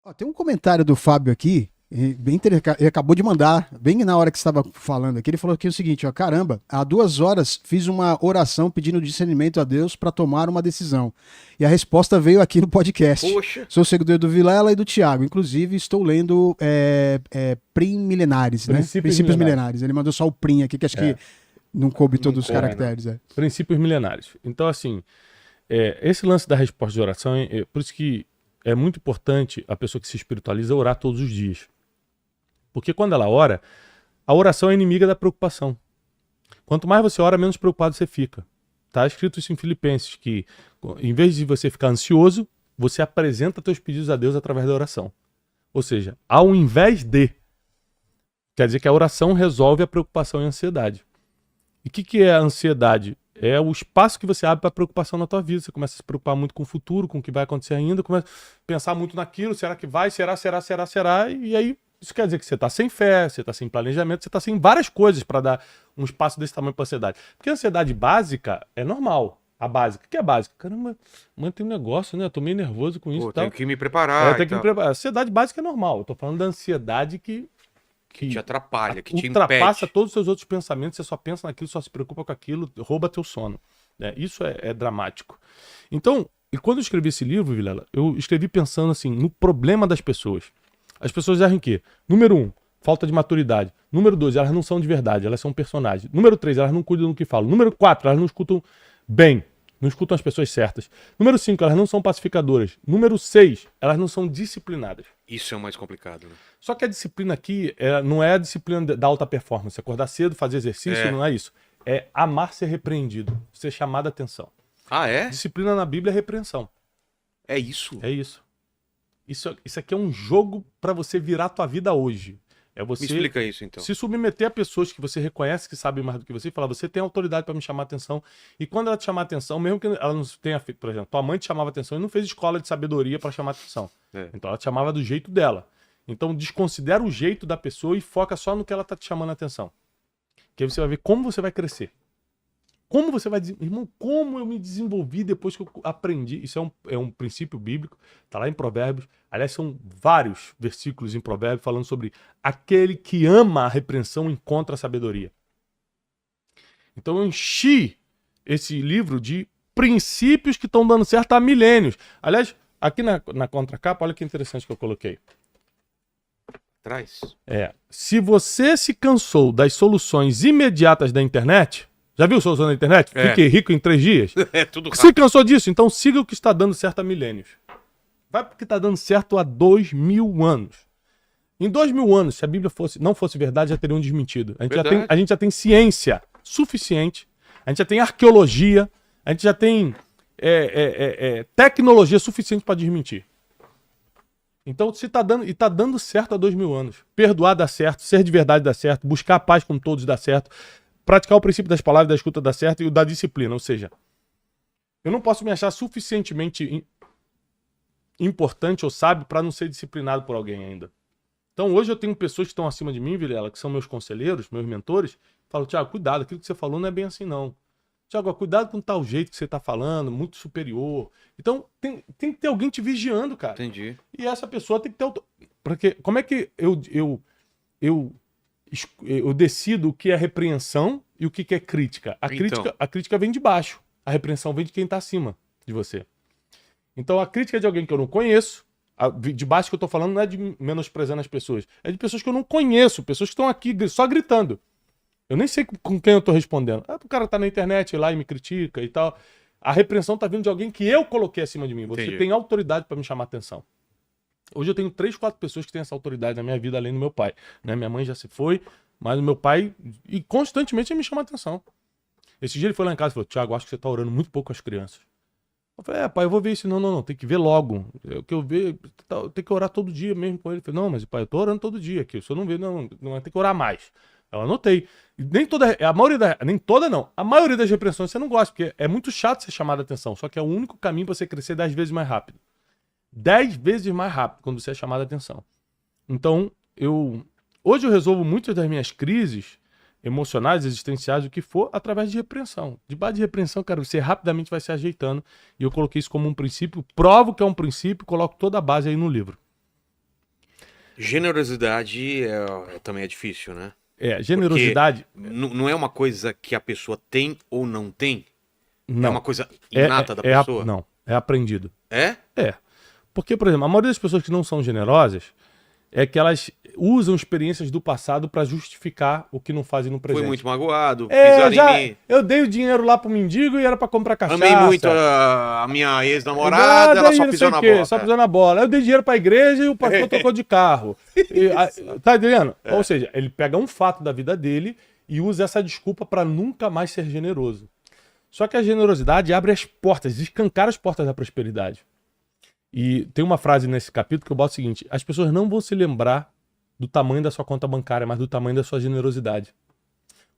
Ó, tem um comentário do Fábio aqui, bem interessante, ele acabou de mandar, bem na hora que você estava falando aqui, ele falou aqui o seguinte, ó, caramba, há 2 horas fiz uma oração pedindo discernimento a Deus para tomar uma decisão. E a resposta veio aqui no podcast. Poxa. Sou seguidor do Vilela e do Thiago, inclusive estou lendo Prim Milenares, né? Princípios Milenares. Ele mandou só o Prim aqui, que acho que não coube todos os caracteres. Né? Princípios Milenares. Então, assim, esse lance da resposta de oração, por isso que é muito importante a pessoa que se espiritualiza orar todos os dias. Porque quando ela ora, a oração é inimiga da preocupação. Quanto mais você ora, menos preocupado você fica. Está escrito isso em Filipenses, que em vez de você ficar ansioso, você apresenta teus pedidos a Deus através da oração. Ou seja, ao invés de, quer dizer que a oração resolve a preocupação e a ansiedade. E o que é a ansiedade? É o espaço que você abre para preocupação na tua vida. Você começa a se preocupar muito com o futuro, com o que vai acontecer ainda, começa a pensar muito naquilo, será que vai, será, e aí isso quer dizer que você está sem fé, você está sem planejamento, você está sem várias coisas para dar um espaço desse tamanho para a ansiedade. Porque a ansiedade básica é normal. A básica. O que é básica? Caramba, mano, tem um negócio, né? Eu tô meio nervoso com isso e tal. Tenho que me preparar. Tenho que me preparar. A ansiedade básica é normal. Eu tô falando da ansiedade que te atrapalha, que te ultrapassa impede. todos os seus outros pensamentos, você só pensa naquilo, só se preocupa com aquilo, rouba teu sono. Isso é dramático. Então, e quando eu escrevi esse livro, Vilela, eu escrevi pensando assim, no problema das pessoas. As pessoas erram em quê? Número 1, falta de maturidade. Número 2, elas não são de verdade, elas são personagens. Número 3, elas não cuidam do que falam. Número 4, elas não escutam bem, não escutam as pessoas certas. Número 5, elas não são pacificadoras. Número 6, elas não são disciplinadas. Isso é o mais complicado, né? Só que a disciplina aqui não é a disciplina da alta performance. Acordar cedo, fazer exercício, não é isso. É amar ser repreendido, ser chamado a atenção. Ah, é? Disciplina na Bíblia é repreensão. É isso? É isso. Isso aqui é um jogo para você virar a tua vida hoje. É você Me explica isso, então. se submeter a pessoas que você reconhece que sabem mais do que você e falar, você tem autoridade para me chamar a atenção. E quando ela te chamar a atenção, mesmo que ela não tenha feito, por exemplo, tua mãe te chamava a atenção e não fez escola de sabedoria para chamar a atenção. Então ela te chamava do jeito dela. Então desconsidera o jeito da pessoa e foca só no que ela tá te chamando a atenção. Que aí você vai ver como você vai crescer. Como você vai... Irmão, como eu me desenvolvi depois que eu aprendi. Isso é um princípio bíblico. Tá lá em Provérbios. Aliás, são vários versículos em Provérbios falando sobre aquele que ama a repreensão encontra a sabedoria. Então eu enchi esse livro de princípios que estão dando certo há milênios. Aliás, aqui na contracapa, olha que interessante que eu coloquei. Traz. Se você se cansou das soluções imediatas da internet... Já viu solução da internet? Fiquei rico em 3 dias. É tudo rápido. Se cansou disso, então siga o que está dando certo há milênios. Vai porque está dando certo há 2000 anos. Em 2000 anos, se a Bíblia não fosse verdade, já teriam desmentido. A gente já tem ciência suficiente, a gente já tem arqueologia, a gente já tem tecnologia suficiente para desmentir. Então, se tá dando, e está dando certo há 2000 anos. Perdoar dá certo, ser de verdade dá certo, buscar a paz com todos dá certo. Praticar o princípio das palavras, da escuta dá certo e o da disciplina. Ou seja, eu não posso me achar suficientemente importante ou sábio para não ser disciplinado por alguém ainda. Então hoje eu tenho pessoas que estão acima de mim, Vilela, que são meus conselheiros, meus mentores, falam, Thiago, cuidado, aquilo que você falou não é bem assim não. Thiago, cuidado com tal jeito que você está falando, muito superior. Então tem que ter alguém te vigiando, cara. Entendi. E essa pessoa tem que ter... Porque como é que eu decido o que é repreensão e o que é crítica. A crítica vem de baixo. A repreensão vem de quem está acima de você. Então a crítica é de alguém que eu não conheço. De baixo que eu estou falando não é de menosprezando as pessoas. É de pessoas que eu não conheço. Pessoas que estão aqui só gritando. Eu nem sei com quem eu estou respondendo. O cara está na internet lá e me critica e tal. A repreensão está vindo de alguém que eu coloquei acima de mim. Você tem autoridade para me chamar a atenção. Hoje eu tenho 3, 4 pessoas que têm essa autoridade na minha vida, além do meu pai. Né? Minha mãe já se foi, mas o meu pai e constantemente ele me chama a atenção. Esse dia ele foi lá em casa e falou, Thiago, acho que você está orando muito pouco com as crianças. Eu falei, pai, eu vou ver isso. Não, tem que ver logo. Eu tenho que orar todo dia mesmo com ele. Eu falei, não, mas pai, eu estou orando todo dia aqui. O senhor não vê, não tem que orar mais. Eu anotei. A maioria das repreensões você não gosta, porque é muito chato ser chamado a atenção, só que é o único caminho para você crescer 10 vezes mais rápido. 10 vezes mais rápido quando você é chamado a atenção. Então, hoje eu resolvo muitas das minhas crises emocionais, existenciais, o que for, através de repreensão. De base de repreensão, cara, você rapidamente vai se ajeitando. E eu coloquei isso como um princípio, provo que é um princípio, coloco toda a base aí no livro. Generosidade também é difícil, né? Generosidade. Não é uma coisa que a pessoa tem ou não tem? Não. É uma coisa inata da pessoa? Não, é aprendido. É? É. Porque, por exemplo, a maioria das pessoas que não são generosas é que elas usam experiências do passado pra justificar o que não fazem no presente. Foi muito magoado, pisaram em mim. Eu dei o dinheiro lá pro mendigo e era pra comprar cachaça. Amei muito a minha ex-namorada, ela só pisou na bola. Só pisou na bola. Eu dei dinheiro pra igreja e o pastor trocou de carro. Tá entendendo? Ou seja, ele pega um fato da vida dele e usa essa desculpa pra nunca mais ser generoso. Só que a generosidade abre as portas, escancara as portas da prosperidade. E tem uma frase nesse capítulo que eu boto o seguinte: as pessoas não vão se lembrar do tamanho da sua conta bancária, mas do tamanho da sua generosidade.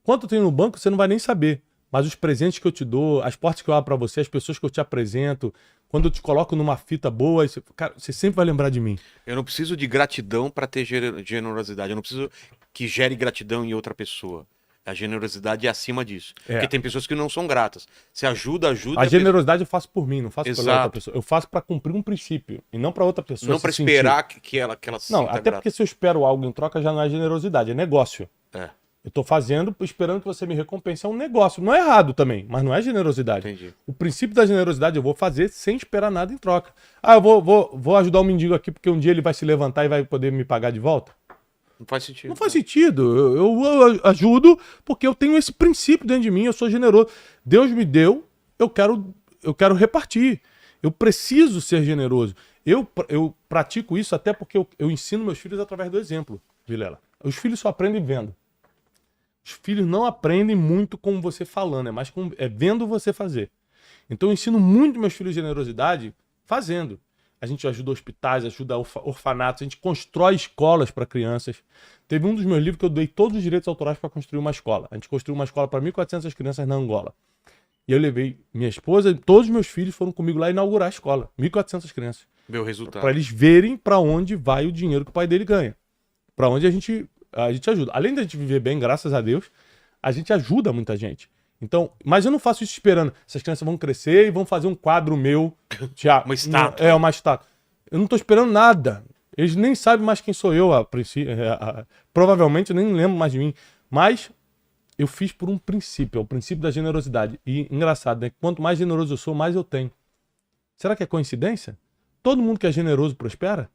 Quanto tem no banco, você não vai nem saber. Mas os presentes que eu te dou, as portas que eu abro pra você, as pessoas que eu te apresento, quando eu te coloco numa fita boa, cara, você sempre vai lembrar de mim. Eu não preciso de gratidão pra ter generosidade. Eu não preciso que gere gratidão em outra pessoa. A generosidade é acima disso. Porque tem pessoas que não são gratas. Você ajuda. A generosidade eu faço por mim, não faço pela outra pessoa. Eu faço pra cumprir um princípio e não pra outra pessoa. Não pra esperar que ela se Não, sinta até grata. porque se eu espero algo em troca já não é generosidade, é negócio. É, Eu tô fazendo esperando que você me recompense. É um negócio. Não é errado também, mas não é generosidade. entendi. O princípio da generosidade eu vou fazer sem esperar nada em troca. Ah, eu vou ajudar o mendigo aqui porque um dia ele vai se levantar e vai poder me pagar de volta? Não faz sentido. Não faz sentido. Eu ajudo porque eu tenho esse princípio dentro de mim, eu sou generoso. Deus me deu, eu quero repartir. Eu preciso ser generoso. Eu pratico isso até porque eu ensino meus filhos através do exemplo, Vilela. Os filhos só aprendem vendo. Os filhos não aprendem muito com você falando, é vendo você fazer. Então eu ensino muito meus filhos generosidade fazendo. A gente ajuda hospitais, ajuda orfanatos, a gente constrói escolas para crianças. Teve um dos meus livros que eu dei todos os direitos autorais para construir uma escola. A gente construiu uma escola para 1.400 crianças na Angola. E eu levei minha esposa e todos os meus filhos foram comigo lá inaugurar a escola. 1.400 crianças. Ver o resultado. Para eles verem para onde vai o dinheiro que o pai dele ganha. Para onde a gente ajuda. Além da gente viver bem, graças a Deus, a gente ajuda muita gente. Então, mas eu não faço isso esperando. Essas crianças vão crescer e vão fazer um quadro meu. Uma estátua. Uma estátua. Eu não tô esperando nada. Eles nem sabem mais quem sou eu, a princípio. Provavelmente eu nem lembro mais de mim. Mas eu fiz por um princípio, é o princípio da generosidade. E engraçado, né? Quanto mais generoso eu sou, mais eu tenho. Será que é coincidência? Todo mundo que é generoso prospera?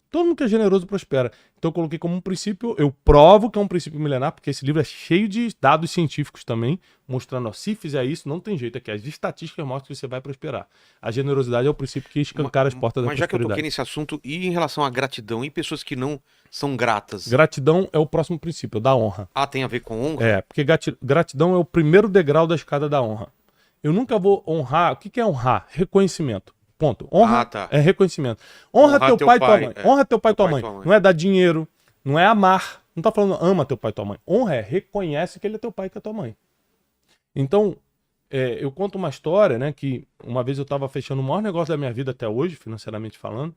Todo mundo que é generoso prospera. Então eu coloquei como um princípio, eu provo que é um princípio milenar, porque esse livro é cheio de dados científicos também, mostrando, ó, se fizer isso, não tem jeito, é que as estatísticas mostram que você vai prosperar. A generosidade é o princípio que escancara as portas da prosperidade. Mas já que eu toquei nesse assunto, e em relação à gratidão, e pessoas que não são gratas? Gratidão é o próximo princípio, da honra. Ah, tem a ver com honra? É, porque gratidão é o primeiro degrau da escada da honra. Eu nunca vou honrar, o que é honrar? Reconhecimento. Ponto. Honra é reconhecimento. Honra teu pai e tua mãe. Honra teu pai e tua mãe. Não é dar dinheiro, não é amar. Não tá falando ama teu pai e tua mãe. Honra é reconhece que ele é teu pai e que é tua mãe. Então, eu conto uma história, né, que uma vez eu tava fechando o maior negócio da minha vida até hoje, financeiramente falando,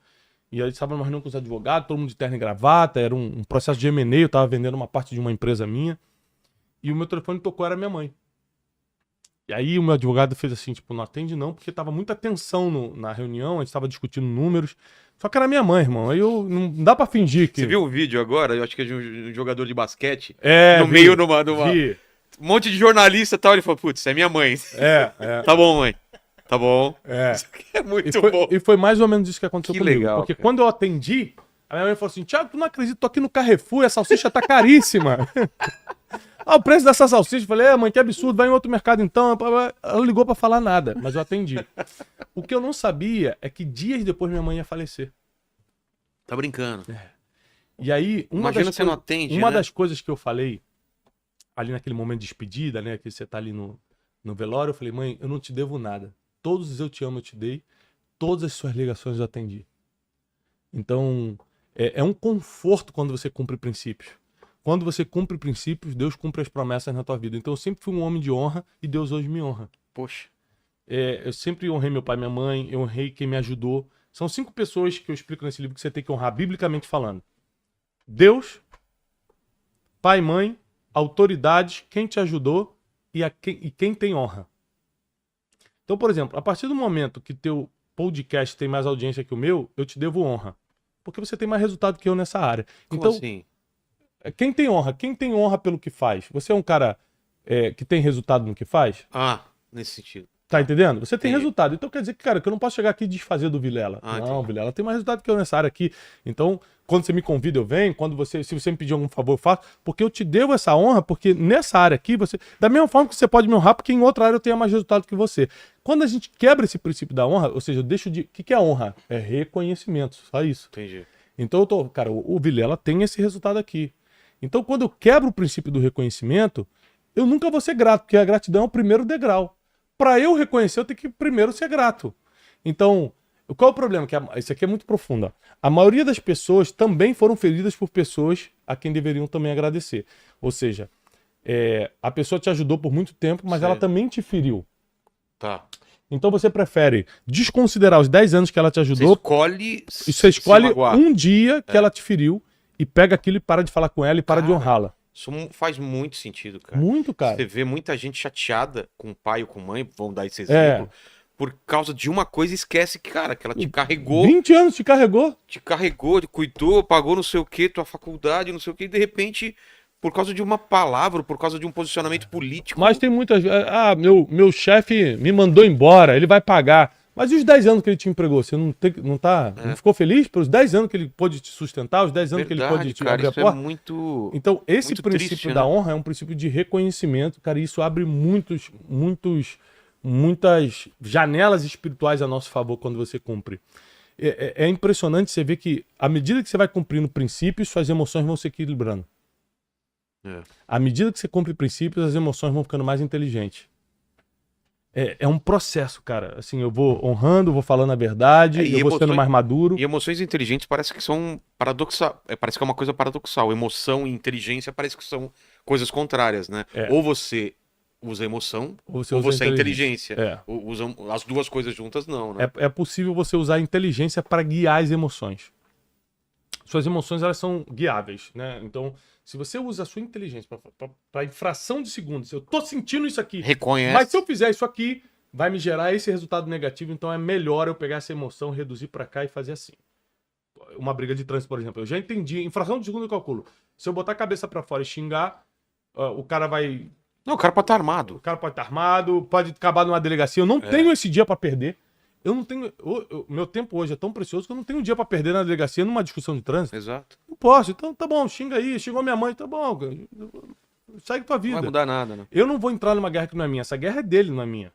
e aí estava numa reunião com os advogados, todo mundo de terno e gravata, era um processo de M&A, eu tava vendendo uma parte de uma empresa minha, e o meu telefone tocou, era minha mãe. E aí o meu advogado fez assim, tipo, não atende não, porque tava muita tensão na reunião, a gente tava discutindo números. Só que era minha mãe, irmão. Aí eu não dá pra fingir que... Você viu o vídeo agora? Eu acho que é de um jogador de basquete. No meio, numa um monte de jornalista e tal. Ele falou, putz, é minha mãe. Tá bom, mãe. Tá bom. Isso aqui é muito bom. E foi mais ou menos isso que aconteceu que comigo. Legal, porque cara. quando eu atendi, a minha mãe falou assim, Thiago, tu não acredita, tô aqui no Carrefour e a salsicha tá caríssima. O preço dessa salsicha, eu falei, mãe, que absurdo, vai em outro mercado então. Ela ligou pra falar nada, mas eu atendi. O que eu não sabia é que dias depois minha mãe ia falecer. Tá brincando. E aí, Imagina você não atende, uma né? das coisas que eu falei, ali naquele momento de despedida, né, que você tá ali no velório, eu falei, mãe, eu não te devo nada. Todos os eu te amo, eu te dei. Todas as suas ligações eu atendi. Então, é um conforto quando você cumpre princípios. Quando você cumpre princípios, Deus cumpre as promessas na tua vida. Então eu sempre fui um homem de honra e Deus hoje me honra. Poxa. Eu sempre honrei meu pai e minha mãe, eu honrei quem me ajudou. São 5 pessoas que eu explico nesse livro que você tem que honrar, biblicamente falando. Deus, pai e mãe, autoridades, quem te ajudou e quem tem honra. Então, por exemplo, a partir do momento que teu podcast tem mais audiência que o meu, eu te devo honra. porque você tem mais resultado que eu nessa área. Como Então, assim? quem tem honra? Quem tem honra pelo que faz? Você é um cara que tem resultado no que faz? Ah, nesse sentido. Tá entendendo? Você tem Entendi. resultado. Então quer dizer que, cara, que eu não posso chegar aqui e desfazer do Vilela. Ah, Não, entendi. Vilela tem mais resultado que eu nessa área aqui. Então, quando você me convida, eu venho. Se você me pedir algum favor, eu faço. Porque eu te devo essa honra, porque nessa área aqui, da mesma forma que você pode me honrar, porque em outra área eu tenho mais resultado que você. Quando a gente quebra esse princípio da honra, ou seja, eu deixo de... O que é honra? É reconhecimento, só isso. Entendi. Então, cara, o Vilela tem esse resultado aqui. Então, quando eu quebro o princípio do reconhecimento, eu nunca vou ser grato, porque a gratidão é o primeiro degrau. Para eu reconhecer, eu tenho que primeiro ser grato. Então, qual é o problema? Isso aqui é muito profundo. Ó. A maioria das pessoas também foram feridas por pessoas a quem deveriam também agradecer. Ou seja, a pessoa te ajudou por muito tempo, mas ela também te feriu. Tá. Então você prefere desconsiderar os 10 anos que ela te ajudou. Você escolhe um dia que ela te feriu e pega aquilo e para de falar com ela e para de honrá-la. Isso faz muito sentido, cara. Muito, cara. Você vê muita gente chateada com o pai ou com a mãe, vamos dar esse exemplo, por causa de uma coisa e esquece que, cara, que ela te carregou. 20 anos te carregou. Te carregou, te cuidou, pagou não sei o que, tua faculdade, não sei o que, e de repente, por causa de uma palavra, por causa de um posicionamento político. Mas tem muitas... meu chefe me mandou embora, ele vai pagar. Mas e os 10 anos que ele te empregou? Você não ficou feliz pelos 10 anos que ele pôde te sustentar, os 10 anos que ele pôde te abrir a porta? É muito... Então, esse muito princípio triste, da né? honra é um princípio de reconhecimento, cara, e isso abre muitas janelas espirituais a nosso favor quando você cumpre. É impressionante você ver que, à medida que você vai cumprindo princípios, suas emoções vão se equilibrando. À medida que você cumpre princípios, as emoções vão ficando mais inteligentes. É um processo, cara. Assim, eu vou honrando, vou falando a verdade, eu vou sendo mais maduro. E emoções inteligentes parece que são paradoxal. Parece que é uma coisa paradoxal. Emoção e inteligência parece que são coisas contrárias, né? Ou você usa emoção, ou você é inteligência. Usam as duas coisas juntas, não, né? É possível você usar a inteligência para guiar as emoções. Suas emoções, elas são guiáveis, né? Então, se você usa a sua inteligência para infração de segundos, eu tô sentindo isso aqui, reconhece. Mas se eu fizer isso aqui, vai me gerar esse resultado negativo, então é melhor eu pegar essa emoção, reduzir para cá e fazer assim. Uma briga de trânsito, por exemplo. Eu já entendi, infração de segundo eu calculo. Se eu botar a cabeça para fora e xingar, o cara vai... Não, o cara pode estar armado. O cara pode estar armado, pode acabar numa delegacia. Eu não tenho esse dia para perder. Eu não tenho... meu tempo hoje é tão precioso que eu não tenho um dia pra perder na delegacia numa discussão de trânsito. Exato. Não posso. Então tá bom, xinga aí. Xingou minha mãe, tá bom. Segue tua vida. Não vai mudar nada, né? Eu não vou entrar numa guerra que não é minha. Essa guerra é dele, não é minha.